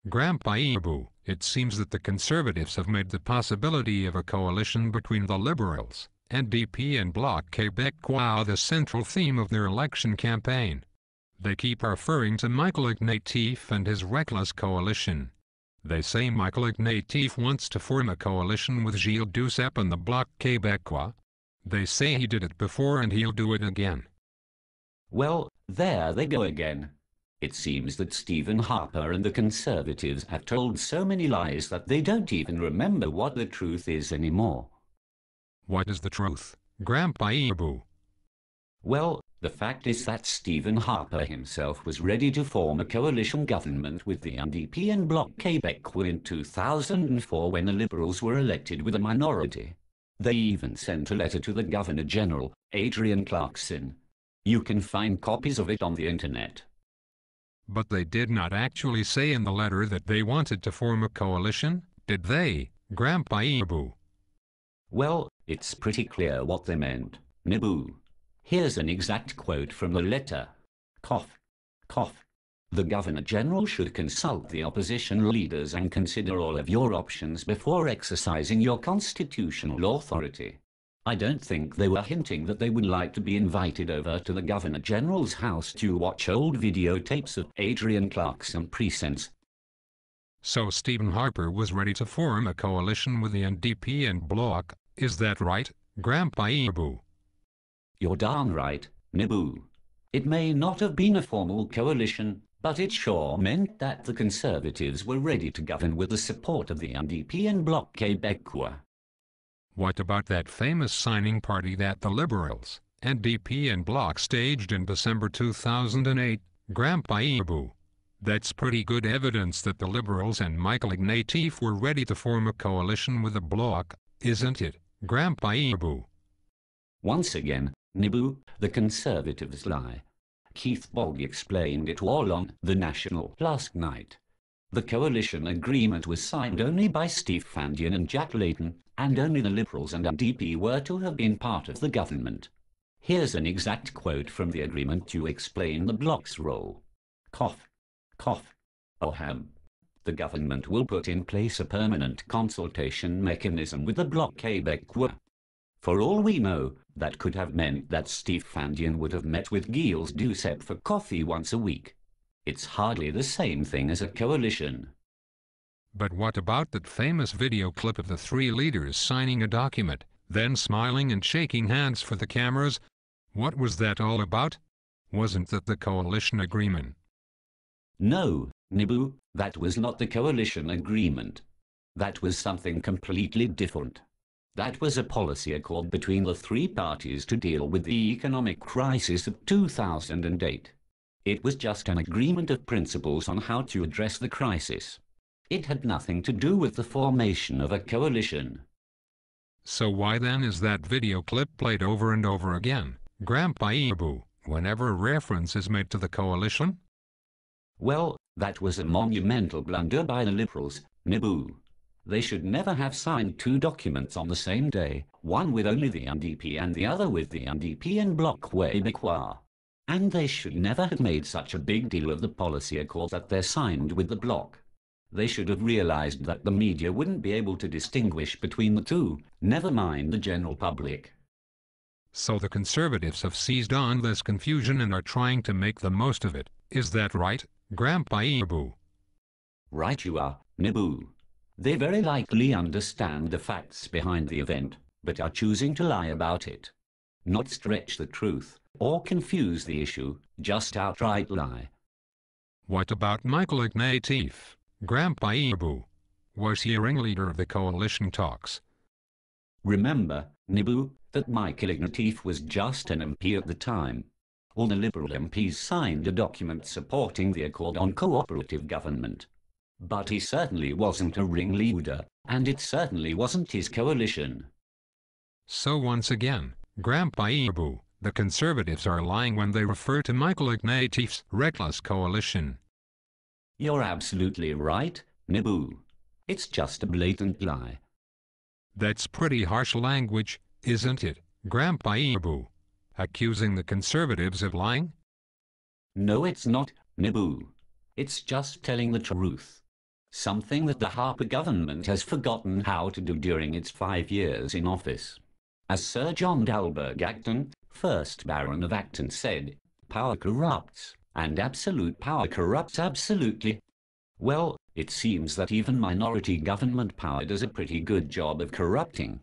Grandpa Ebu. It seems that the Conservatives have made the possibility of a coalition between the Liberals, NDP and Bloc Québécois the central theme of their election campaign. They keep referring to Michael Ignatieff and his reckless coalition. They say Michael Ignatieff wants to form a coalition with Gilles Duceppe and the Bloc Québécois. They say he did it before and he'll do it again. Well, there they go again. It seems that Stephen Harper and the Conservatives have told so many lies that they don't even remember what the truth is anymore. What is the truth, Grandpa Ebu? Well, the fact is that Stephen Harper himself was ready to form a coalition government with the NDP and Bloc Québécois in 2004 when the Liberals were elected with a minority. They even sent a letter to the Governor-General, Adrian Clarkson. You can find copies of it on the internet. But they did not actually say in the letter that they wanted to form a coalition, did they, Grandpa Ebu? Well, it's pretty clear what they meant, Nibu. Here's an exact quote from the letter. Cough. Cough. The Governor-General should consult the opposition leaders and consider all of your options before exercising your constitutional authority. I don't think they were hinting that they would like to be invited over to the Governor-General's house to watch old videotapes of Adrian Clarkson presents. So Stephen Harper was ready to form a coalition with the NDP and Bloc, is that right, Grandpa Ebu? You're darn right, Nibu. It may not have been a formal coalition, but it sure meant that the Conservatives were ready to govern with the support of the NDP and Bloc Québécois. What about that famous signing party that the Liberals, NDP and Bloc staged in December 2008, Grandpa Ebu? That's pretty good evidence that the Liberals and Michael Ignatieff were ready to form a coalition with the Bloc, isn't it, Grandpa Ebu? Once again, Nibu, the Conservatives lie. Keith Bogg explained it all on The National last night. The coalition agreement was signed only by Steve Fandian and Jack Layton, and only the Liberals and NDP were to have been part of the government. Here's an exact quote from the agreement to explain the Bloc's role. Cough. Cough. Ahem. The government will put in place a permanent consultation mechanism with the Bloc Québécois. For all we know, that could have meant that Steve Fandian would have met with Gilles Duceppe for coffee once a week. It's hardly the same thing as a coalition. But what about that famous video clip of the three leaders signing a document, then smiling and shaking hands for the cameras? What was that all about? Wasn't that the coalition agreement? No, Nibu, that was not the coalition agreement. That was something completely different. That was a policy accord between the three parties to deal with the economic crisis of 2008. It was just an agreement of principles on how to address the crisis. It had nothing to do with the formation of a coalition. So why then is that video clip played over and over again, Grandpa Ebu, whenever a reference is made to the coalition? Well, that was a monumental blunder by the Liberals, Nibu. They should never have signed two documents on the same day, one with only the NDP and the other with the NDP and Bloc Québécois. And they should never have made such a big deal of the policy accord that they're signed with the Bloc. They should have realized that the media wouldn't be able to distinguish between the two, never mind the general public. So the Conservatives have seized on this confusion and are trying to make the most of it, is that right, Grandpa Ebu? Right you are, Nibu. They very likely understand the facts behind the event, but are choosing to lie about it. Not stretch the truth, or confuse the issue, just outright lie. What about Michael Ignatieff, Grandpa Ebu? Was he a ringleader of the coalition talks? Remember, Nibu, that Michael Ignatieff was just an MP at the time. All the Liberal MPs signed a document supporting the accord on cooperative government. But he certainly wasn't a ringleader, and it certainly wasn't his coalition. So once again, Grandpa Ebu, the Conservatives are lying when they refer to Michael Ignatieff's reckless coalition. You're absolutely right, Nibu. It's just a blatant lie. That's pretty harsh language, isn't it, Grandpa Ebu? Accusing the Conservatives of lying? No, it's not, Nibu. It's just telling the truth. something that the Harper government has forgotten how to do during its 5 years in office. As Sir John Dalberg Acton, 1st Baron of Acton, said, "Power corrupts, and absolute power corrupts absolutely." Well, it seems that even minority government power does a pretty good job of corrupting.